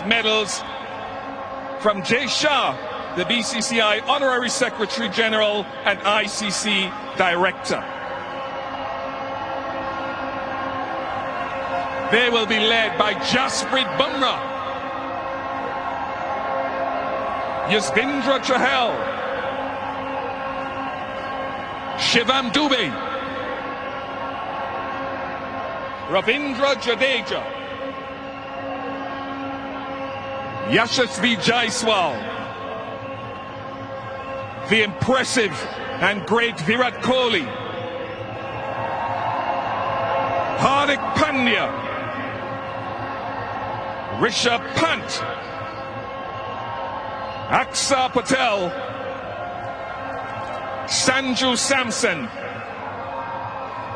medals from Jay Shah, the BCCI Honorary Secretary General and ICC Director. They will be led by Jasprit Bumrah, Yuzvendra Chahal, Shivam Dubey, Ravindra Jadeja, Yashasvi Jaiswal, the impressive and great Virat Kohli, Hardik Pandya, Rishabh Pant, Akshar Patel, Sanju Samson,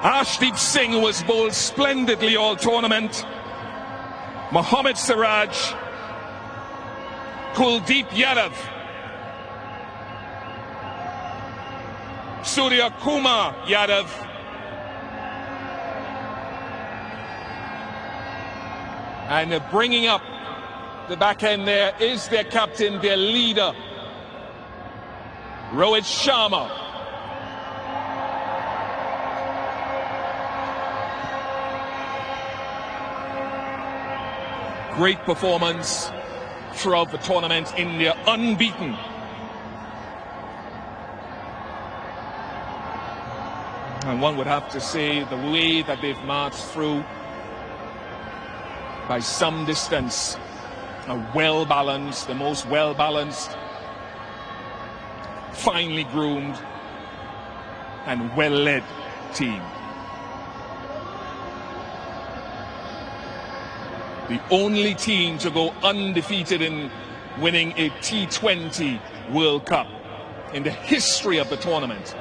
Arshdeep Singh, who was bowled splendidly all tournament, Mohammad Siraj, Kuldeep Yadav, Surya Kumar Yadav, and bringing up the back end there is their captain, their leader, Rohit Sharma. Great performance throughout the tournament. India unbeaten. And one would have to say the way that they've marched through, by some distance, a well-balanced, the most well-balanced, finely groomed and well-led team. The only team to go undefeated in winning a T20 World Cup in the history of the tournament.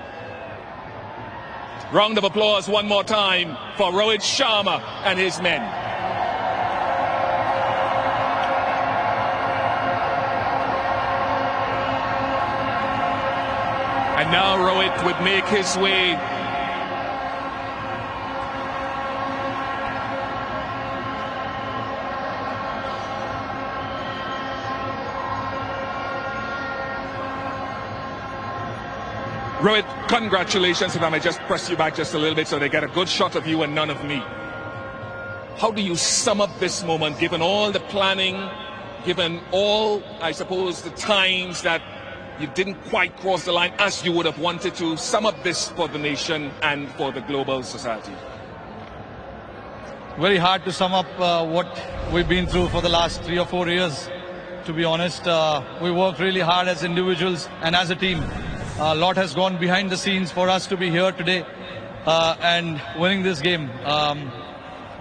Round of applause one more time for Rohit Sharma and his men. And now Rohit would make his way Rohit, congratulations. If I may just press you back just a little bit so they get a good shot of you and none of me. How do you sum up this moment, given all the planning, given all, I suppose, the times that you didn't quite cross the line as you would have wanted to? Sum up this for the nation and for the global society. Very hard to sum up what we've been through for the last 3 or 4 years. To be honest, we worked really hard as individuals and as a team. A lot has gone behind the scenes for us to be here today and winning this game.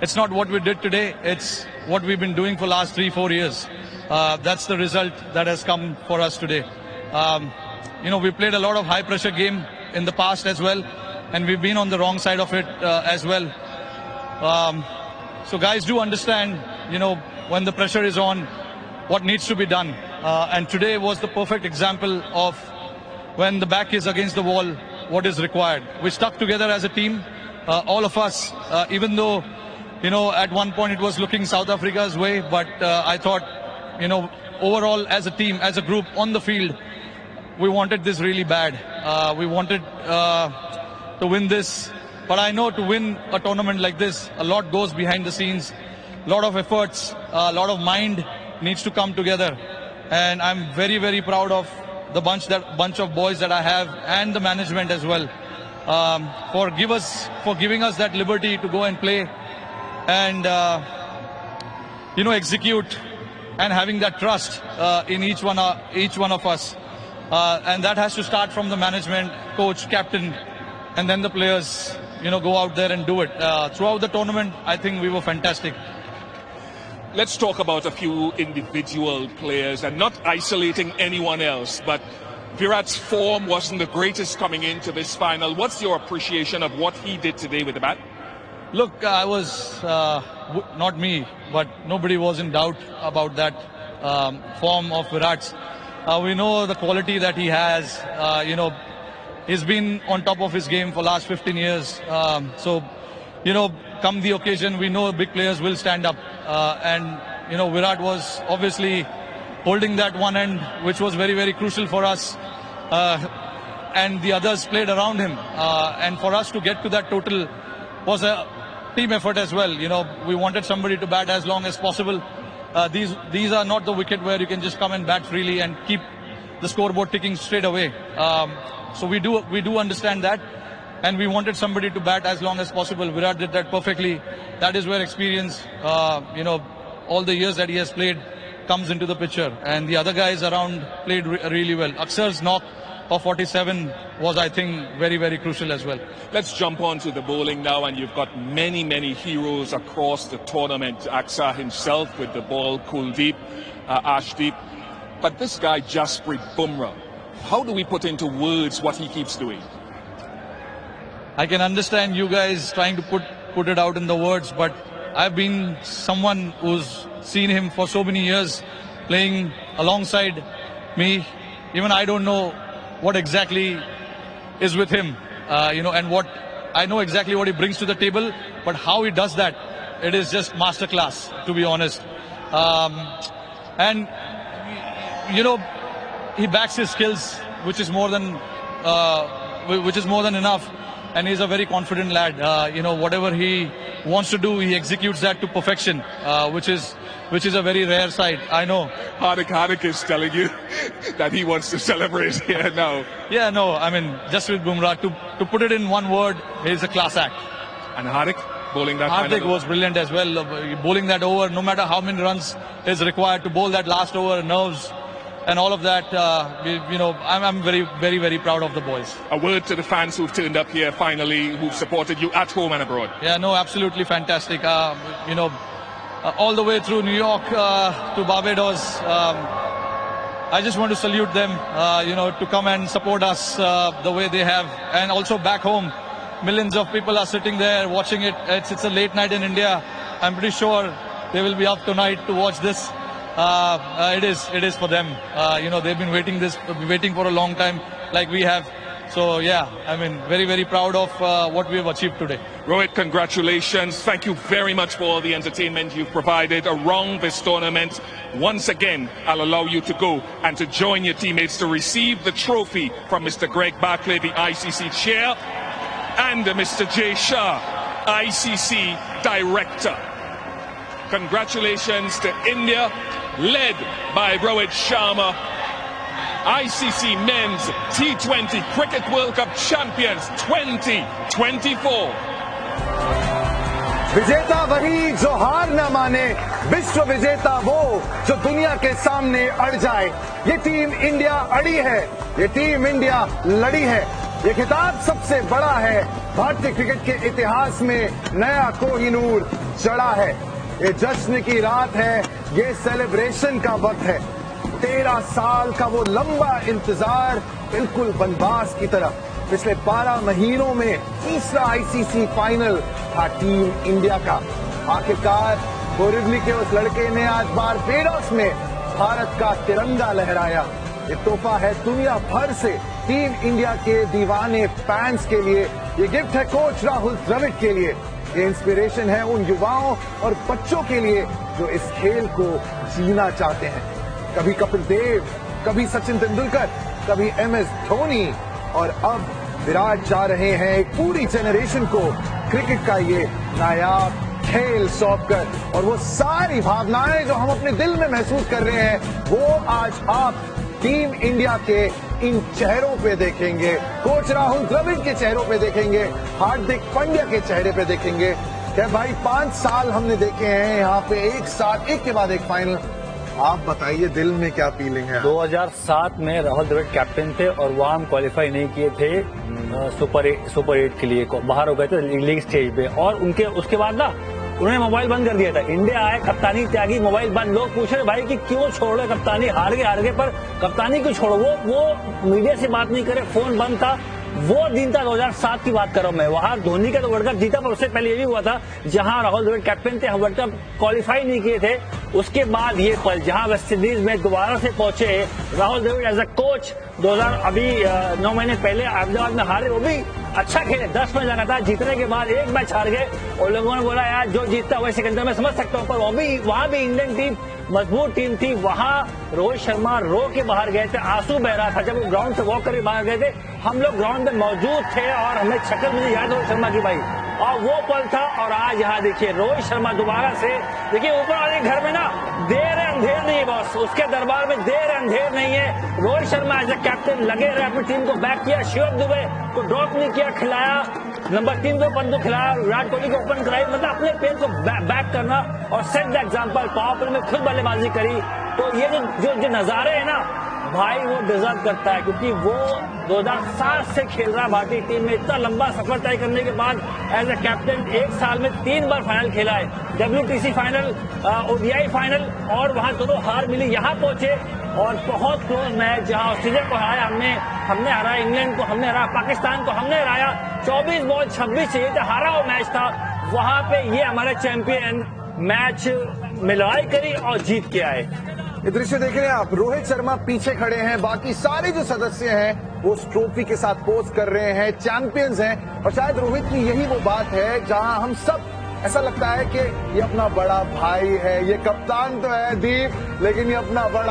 It's not what we did today, it's what we've been doing for the last 3-4 years. That's the result that has come for us today. We played a lot of high pressure game in the past as well, and we've been on the wrong side of it as well. So guys do understand, when the pressure is on, what needs to be done. And today was the perfect example of when the back is against the wall, what is required. We stuck together as a team, all of us, even though, at one point it was looking South Africa's way, but I thought, overall as a team, as a group on the field, we wanted this really bad. We wanted to win this, but I know to win a tournament like this, a lot goes behind the scenes, a lot of efforts, a lot of mind needs to come together. And I'm very, very proud of the bunch of boys that I have and the management as well, for giving us that liberty to go and play and execute, and having that trust in each one of us, and that has to start from the management, coach, captain, and then the players go out there and do it. Throughout the tournament, I think we were fantastic. Let's talk about a few individual players and not isolating anyone else, but Virat's form wasn't the greatest coming into this final. What's your appreciation of what he did today with the bat? Look, I was, not me, but nobody was in doubt about that form of Virat's. We know the quality that he has. He's been on top of his game for the last 15 years. So, come the occasion, we know big players will stand up and, Virat was obviously holding that one end, which was very, very crucial for us. And the others played around him. And for us to get to that total was a team effort as well. We wanted somebody to bat as long as possible. These are not the wicket where you can just come and bat freely and keep the scoreboard ticking straight away. So we do understand that. And we wanted somebody to bat as long as possible. Virat did that perfectly. That is where experience, all the years that he has played comes into the picture. And the other guys around played really well. Aksar's knock of 47 was, I think, very, very crucial as well. Let's jump on to the bowling now, and you've got many, many heroes across the tournament. Akshar himself with the ball, Kuldeep, Ashdeep. But this guy, Jasprit Bumrah, how do we put into words what he keeps doing? I can understand you guys trying to put it out in the words, but I've been someone who's seen him for so many years playing alongside me. Even I don't know what exactly is with him, and what I know exactly what he brings to the table, but how he does that, it is just masterclass, to be honest. And he backs his skills, which is more than enough. And he's a very confident lad. Whatever he wants to do, he executes that to perfection, which is a very rare sight. I know. Hardik is telling you that he wants to celebrate here now. Yeah, no, I mean, Jasprit Bumrah, to put it in one word, he's a class act. And Hardik bowling that. Hardik was brilliant as well, bowling that over. No matter how many runs is required to bowl that last over, nerves and all of that, I'm very, very, very proud of the boys. A word to the fans who've turned up here finally, who've supported you at home and abroad. Yeah, no, absolutely fantastic. All the way through New York to Barbados, I just want to salute them, to come and support us the way they have. And also back home, millions of people are sitting there watching it. It's a late night in India. I'm pretty sure they will be up tonight to watch this. It is for them. They've been waiting for a long time, like we have. So yeah, I mean, very, very proud of what we have achieved today. Rohit, congratulations. Thank you very much for all the entertainment you've provided around this tournament. Once again, I'll allow you to go and to join your teammates to receive the trophy from Mr. Greg Barclay, the ICC chair, and Mr. Jay Shah, ICC director. Congratulations to India, led by Rohit Sharma, ICC Men's T20 Cricket World Cup Champions 2024. विजेता वही जो हार न माने, विश्व विजेता वो जो दुनिया के सामने अड़ जाए। ये टीम इंडिया अड़ी है, ये टीम इंडिया लड़ी है। ये खिताब सबसे बड़ा है, भारतीय क्रिकेट के इतिहास में नया कोहिनूर चढ़ा है। ये जश्न की रात है, ये सेलिब्रेशन का वक्त है। 13 साल का वो लंबा इंतजार बिल्कुल बनवास की तरह। पिछले 12 महीनों में तीसरा आईसीसी फाइनल था टीम इंडिया का। आखिरकार बोरिवली के उस लड़के ने आज बारबेडोस में भारत का तिरंगा लहराया। ये तोहफा है दुनिया भर से टीम इंडिया के दीवाने फैंस के लिए। ये गिफ्ट है कोच राहुल द्रविड़ के लिए। ये इंस्पिरेशन है उन युवाओं और बच्चों के लिए जो इस खेल को जीना चाहते हैं। कभी कपिल देव, कभी सचिन तेंदुलकर, कभी MS धोनी, और अब विराट जा रहे हैं एक पूरी जेनरेशन को क्रिकेट का ये नायाब खेल सौंपकर। और वो सारी भावनाएं जो हम अपने दिल में महसूस कर रहे हैं, वो आज आप टीम इंडिया के इन चेहरों पे देखेंगे। कोच राहुल द्रविड़ के चेहरों पे देखेंगे, हार्दिक पांड्या के चेहरे पे देखेंगे। क्या भाई 5 साल हमने देखे हैं यहाँ पे एक साथ, एक के बाद एक फाइनल। आप बताइए दिल में क्या फीलिंग है? 2007 में राहुल द्रविड़ कैप्टन थे और वहाँ हम क्वालिफाई नहीं किए थे सुपर 8 के लिए, बाहर हो गए थे लीग स्टेज पे। और उसके बाद ना उन्होंने मोबाइल बंद कर दिया था। इंडिया आए, कप्तानी त्यागी, मोबाइल बंद। लोग पूछ रहे भाई कि क्यों छोड़ रहे कप्तानी, हार गए पर कप्तानी क्यों छोड़ो। वो मीडिया से बात नहीं करे, फोन बंद था। वो दिन था 2007 की बात कर रहा हूं मैं। वहां धोनी का तो वर्ल्ड कप जीता, पर उससे पहले ये भी हुआ था जहां राहुल द्रविड़ कैप्टन थे, वर्ल्ड कप क्वालिफाई नहीं किए थे। उसके बाद ये पल जहां वेस्ट इंडीज में दोबारा से पहुंचे Rahul Dravid as a coach 9 महीने पहले अहमदाबाद में हारे, वो भी अच्छा खेले, 10 मैच लगातार जीतने के बाद एक मैच हार गए और लोगों ने बोला यार जो जीतता हुआ सिकंदर में समझ सकता हूं, पर वहां भी इंडियन टीम मजबूत टीम थी। वहां रोहित शर्मा रो के बाहर गए थे, आंसू बह रहा था जब वो ग्राउंड से वॉक करके बाहर गए थे। हम लोग ग्राउंड में मौजूद थे और हमें शक्ल मुझे याद रोहित शर्मा की भाई, और वो पल था। और आज यहाँ देखिए रोहित शर्मा दोबारा से, देखिए ऊपर वाले घर में ना देर है अंधेर नहीं है बॉस, उसके दरबार में देर है अंधेर नहीं है। Rohit Sharma as a captain लगे रहे, अपनी टीम को बैक किया, शिवम दुबे को ड्रॉप नहीं किया, खिलाया, नंबर 3 को पंत को खिलाया, विराट कोहली को ओपन कराई, मतलब अपने पेस को बैक करना और set the example. Power play में खुद बल्लेबाजी करी। तो ये जो नजारे है ना भाई, वो डिजर्व करता है, क्योंकि वो 2007 से खेल रहा है भारतीय टीम में, इतना लंबा सफर तय करने के बाद एज ए कैप्टन 1 साल में 3 बार फाइनल खेला है, WTC फाइनल, ODI फाइनल, और वहां दोनों हार मिली। यहाँ पहुंचे और बहुत क्लोज मैच जहां ऑस्ट्रेलिया को हराया हमने हराया, इंग्लैंड को हमने हराया, पाकिस्तान को हमने हराया, 24 बॉल 26 चाहिए था, हारा हुआ मैच था। वहां पे ये हमारे चैंपियन मैच में लड़ाई करी और जीत के आए। ये दृश्य देख रहे हैं आप, रोहित शर्मा पीछे खड़े हैं, बाकी सारे जो सदस्य हैं वो उस ट्रॉफी के साथ पोज कर रहे हैं, चैंपियंस हैं। और शायद रोहित की यही वो बात है जहां हम सब ऐसा लगता है कि ये अपना बड़ा भाई है, ये कप्तान तो है दीप, लेकिन ये अपना बड़ा